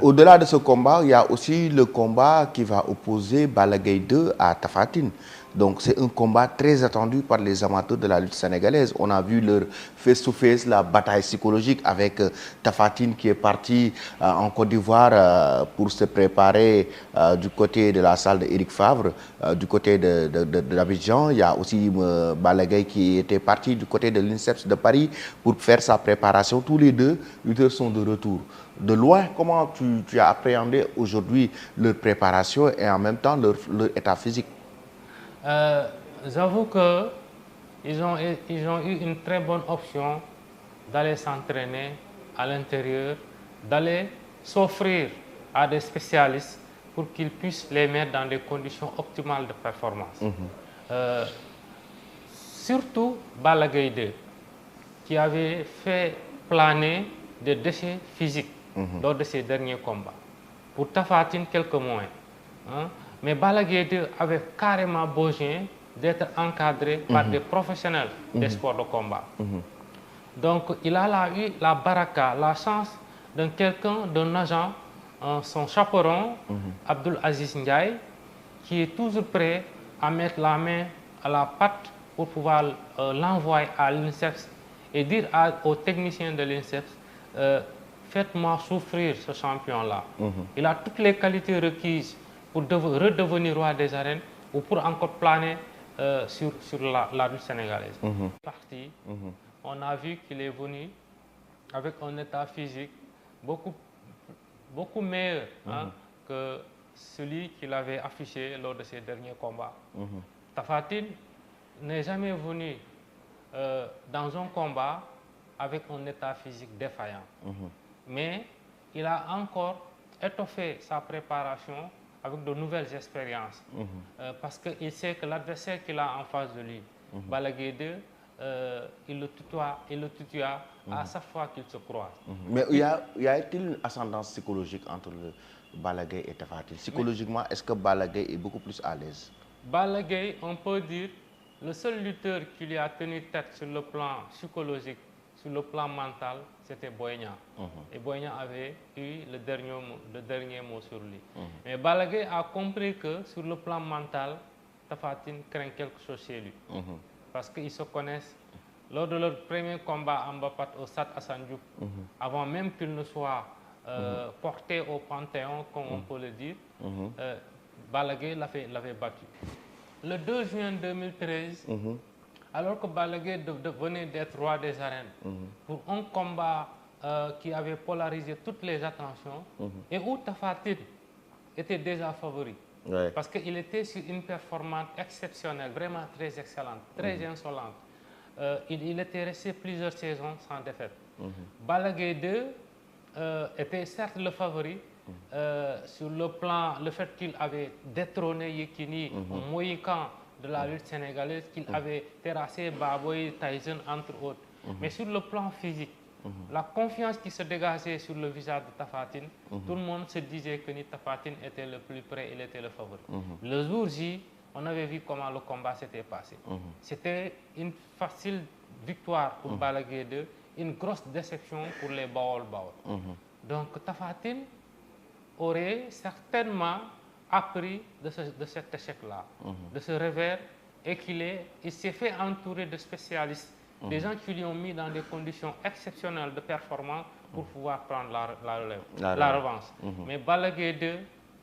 Au-delà de ce combat, il y a aussi le combat qui va opposer Balla Gaye 2 à Tapha Tine. Donc c'est un combat très attendu par les amateurs de la lutte sénégalaise. On a vu leur face-to-face, la bataille psychologique avec Tapha Tine qui est parti en Côte d'Ivoire pour se préparer du côté de la salle d'Éric Favre, du côté de l'Abidjan. Il y a aussi Balla Gaye qui était parti du côté de l'INSEPS de Paris pour faire sa préparation. Tous les deux lutteurs sont de retour. De loin, comment tu as appréhendé aujourd'hui leur préparation et en même temps leur état physique? J'avoue que ils ont eu une très bonne option d'aller s'entraîner à l'intérieur, d'aller s'offrir à des spécialistes pour qu'ils puissent les mettre dans des conditions optimales de performance. Surtout Balla Gaye 2, qui avait fait planer des déchets physiques lors de ses derniers combats. Pour Tapha Tine, quelques moins. Hein? Mais Balla Gaye 2 avait carrément besoin d'être encadré par des professionnels des sports de combat. Donc il a eu la baraka, la chance d'un agent, son chaperon, Abdul Aziz Ndiaye, qui est toujours prêt à mettre la main à la pâte pour pouvoir l'envoyer à l'INSEPS et dire aux techniciens de l'INSEPS, faites-moi souffrir ce champion-là. Il a toutes les qualités requises pour redevenir roi des arènes ou pour encore planer sur la lutte sénégalaise. Parti, on a vu qu'il est venu avec un état physique beaucoup meilleur que celui qu'il avait affiché lors de ses derniers combats. Tapha Tine n'est jamais venu dans un combat avec un état physique défaillant. Mais il a encore étoffé sa préparation avec de nouvelles expériences. Parce qu'il sait que l'adversaire qu'il a en face de lui, Balla Gaye 2, il le tutoie à chaque fois qu'il se croise. Mais y a-t-il une ascendance psychologique entre Balla Gaye et Tapha Tine? Psychologiquement, est-ce que Balla Gaye est beaucoup plus à l'aise? Balla Gaye, on peut dire, le seul lutteur qui lui a tenu tête sur le plan psychologique, sur le plan mental, c'était Boy Niang. Et Boy Niang avait eu le dernier mot sur lui. Mais Balla Gaye a compris que sur le plan mental, Tapha Tine craint quelque chose chez lui. Parce qu'ils se connaissent. Lors de leur premier combat en Mbapat au Stade Assane Diouf, avant même qu'il ne soit porté au Panthéon, comme on peut le dire, Balla Gaye l'avait battu. Le 2 juin 2013, alors que Balla Gaye venait d'être roi des arènes, pour un combat qui avait polarisé toutes les attentions, et où Tapha Tine était déjà favori. Ouais. Parce qu'il était sur une performance exceptionnelle, vraiment très excellente, très insolente. Il était resté plusieurs saisons sans défaite. Balla Gaye 2 était certes le favori, sur le fait qu'il avait détrôné Yekini, un mohican de la lutte sénégalaise, qu'il avait terrassé Baboy, Tyson, entre autres. Mais sur le plan physique, la confiance qui se dégageait sur le visage de Tapha Tine, tout le monde se disait que Tapha Tine était le plus près, il était le favori. Le jour J, on avait vu comment le combat s'était passé. C'était une facile victoire pour Balla Gaye 2, une grosse déception pour les Baol. Donc Tapha Tine aurait certainement appris de cet échec-là, de ce revers, et il s'est fait entourer de spécialistes, des gens qui lui ont mis dans des conditions exceptionnelles de performance pour pouvoir prendre la revanche. Mais Balla Gaye 2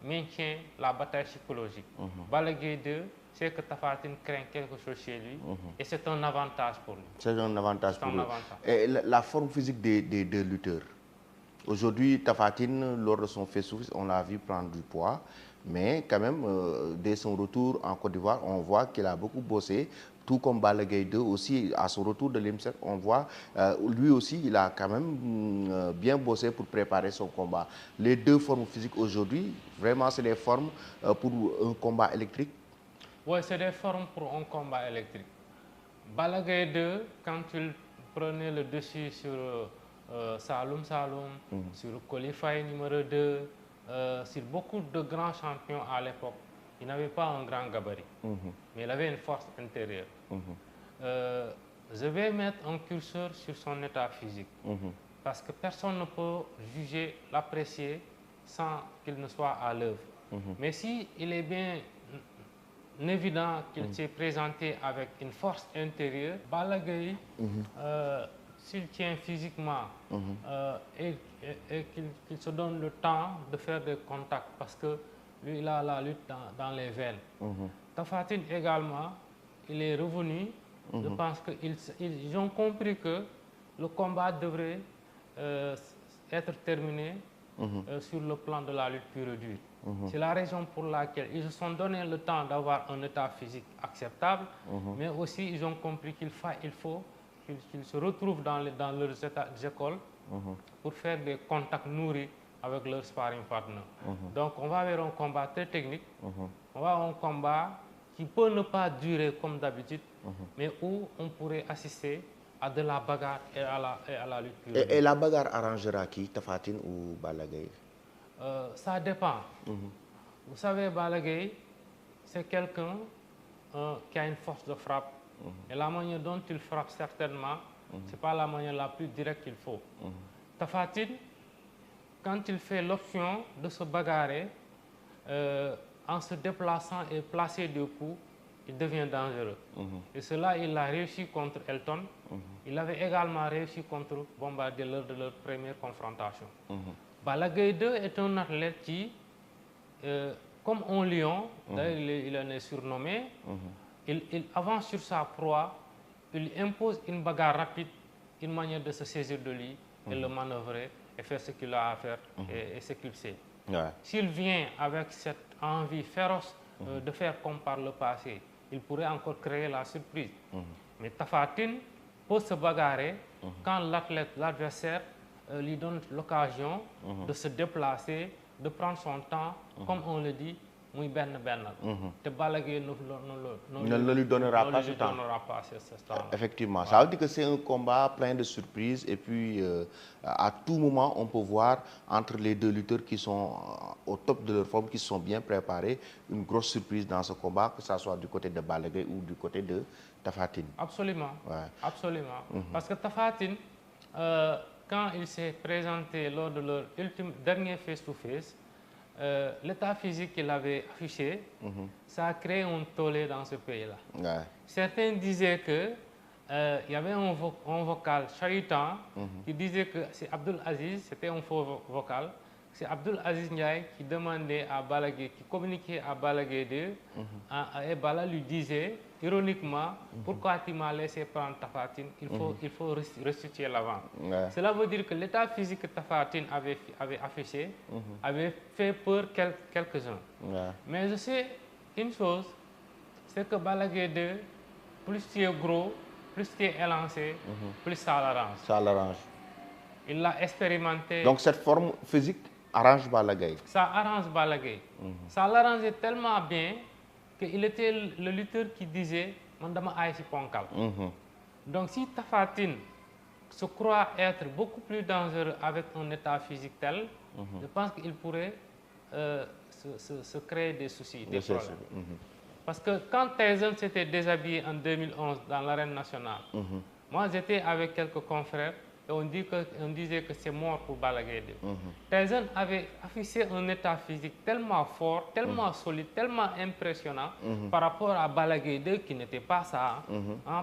maintient la bataille psychologique. Balla Gaye 2 sait que Tapha Tine craint quelque chose chez lui, et c'est un avantage pour lui. C'est un avantage pour lui. Et la forme physique des deux lutteurs. Aujourd'hui, Tapha Tine, lors de son face-to-face, on l'a vu prendre du poids, mais quand même, dès son retour en Côte d'Ivoire, on voit qu'il a beaucoup bossé, tout comme Balla Gaye 2 aussi, à son retour de l'INSEP, on voit, lui aussi, il a quand même bien bossé pour préparer son combat. Les deux formes physiques aujourd'hui, vraiment, c'est des formes pour un combat électrique? Oui, c'est des formes pour un combat électrique. Balla Gaye 2, quand il prenait le dessus sur Saloum, sur Qualify numéro 2, sur beaucoup de grands champions à l'époque, il n'avait pas un grand gabarit, mais il avait une force intérieure. Je vais mettre un curseur sur son état physique, parce que personne ne peut juger, l'apprécier sans qu'il ne soit à l'œuvre. Mais si il est bien évident qu'il s'est présenté avec une force intérieure, Balla Gaye, s'il tient physiquement et qu'il se donne le temps de faire des contacts, parce que lui, il a la lutte dans les veines. Tapha Tine également, il est revenu. Je pense qu'ils ont compris que le combat devrait être terminé sur le plan de la lutte pure et dure. C'est la raison pour laquelle ils se sont donné le temps d'avoir un état physique acceptable, mais aussi ils ont compris qu'il faut qu'ils se retrouvent dans leurs écoles pour faire des contacts nourris avec leurs sparring partners. Donc on va vers un combat très technique, on va vers un combat qui peut ne pas durer comme d'habitude, mais où on pourrait assister à de la bagarre et à la lutte pure. Et la bagarre arrangera qui, Tapha Tine ou Balla Gaye? Ça dépend. Vous savez, Balla Gaye, c'est quelqu'un qui a une force de frappe. Et la manière dont il frappe, certainement, c'est pas la manière la plus directe qu'il faut. Tapha Tine, quand il fait l'option de se bagarrer, en se déplaçant et placer des coups, il devient dangereux. Et cela, il l'a réussi contre Elton. Il avait également réussi contre Bombardier lors de leur première confrontation. Balla Gaye 2 est un athlète qui, comme un lion, d'ailleurs il en est surnommé, il avance sur sa proie, il lui impose une bagarre rapide, une manière de se saisir de lui et le manœuvrer et faire ce qu'il a à faire et s'éclipser. S'il vient avec cette envie féroce de faire comme par le passé, il pourrait encore créer la surprise. Mais Tapha Tine peut se bagarrer quand l'adversaire lui donne l'occasion de se déplacer, de prendre son temps, comme on le dit, muy benn. Te Balla Gaye ne lui donnera pas ce temps. Effectivement, ça veut dire que c'est un combat plein de surprises et puis à tout moment on peut voir entre les deux lutteurs qui sont au top de leur forme, qui sont bien préparés, une grosse surprise dans ce combat, que ça soit du côté de Balla Gaye ou du côté de Tapha Tine. Absolument, absolument. Parce que Tapha Tine, quand il s'est présenté lors de leur dernier face-to-face, l'état physique qu'il avait affiché, ça a créé un tollé dans ce pays-là. Certains disaient que il y avait un vocal chahutant qui disait que c'est Abdul Aziz, c'était un faux vocal, c'est Abdul Aziz Ndiaye qui demandait à Balla Gaye, qui communiquait à Balla Gaye 2, et Balla lui disait ironiquement, pourquoi tu m'as laissé prendre Tapha Tine, il faut restituer l'avant. Cela veut dire que l'état physique que Tapha Tine avait affiché avait fait peur quelques-uns. Mais je sais une chose, c'est que Balla Gaye 2, plus tu es gros, plus tu es élancé, plus ça l'arrange. Ça l'arrange. Il l'a expérimenté. Donc cette forme physique arrange Balla Gaye. Ça arrange Balla Gaye. Ça l'arrangeait tellement bien qu'il était le lutteur qui disait man dama aay si ponkal. Donc si Tapha Tine se croit être beaucoup plus dangereux avec un état physique tel, je pense qu'il pourrait se créer des soucis, des problèmes. Parce que quand Tyson s'était déshabillé en 2011 dans l'arène nationale, moi j'étais avec quelques confrères et on disait que c'est mort pour Balla Gaye 2. Tyson avait affiché un état physique tellement fort, tellement solide, tellement impressionnant par rapport à Balla Gaye 2 qui n'était pas ça.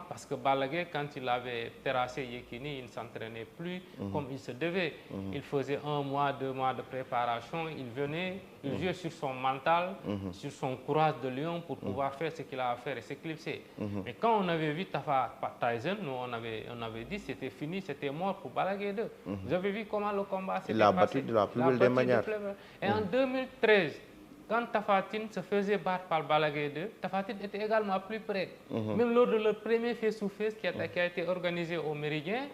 Parce que Balla Gaye, quand il avait terrassé Yekini, il ne s'entraînait plus comme il se devait. Il faisait 1 mois, 2 mois de préparation, il venait, il jouait sur son mental, sur son courage de lion pour pouvoir faire ce qu'il a à faire et s'éclipser. Mais quand on avait vu Tyson, nous on avait dit c'était fini, c'était mort pour Balla Gaye 2. Vous avez vu comment le combat s'était passé? Il l'a battu de la plus belle des manières. Et en 2013, quand Tapha Tine se faisait battre par Balla Gaye 2, Tapha Tine était également plus près. Même lors de leur premier face-to-face qui a été organisé au Méridien,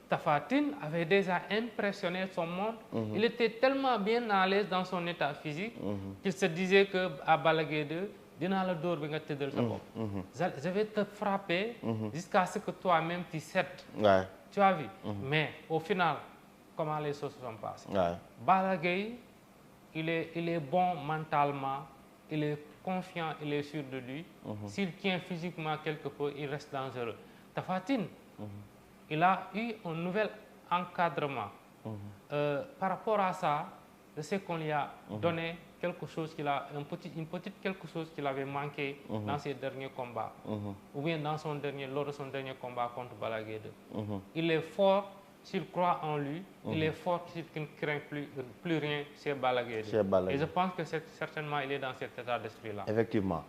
Tapha Tine avait déjà impressionné son monde. Il était tellement bien à l'aise dans son état physique qu'il se disait qu'à Balla Gaye 2, dinaa la dóor bi nga tëddal sa bopp. Je vais te frapper jusqu'à ce que toi-même tu cèdes. Tu as vu. Mais au final, comment les choses se sont passées? Balla Gaye, il est bon mentalement, il est confiant, il est sûr de lui. S'il tient physiquement quelque peu, il reste dangereux. Tapha Tine, il a eu un nouvel encadrement. Par rapport à ça, je sais qu'on lui a donné quelque chose une petite quelque chose qu'il avait manqué dans ses derniers combats, ou bien lors de son dernier combat contre Balla Gaye 2. Il est fort s'il croit en lui, il est fort s'il ne craint plus rien chez Balla Gaye 2. Et je pense que certainement il est dans cet état d'esprit-là. Effectivement.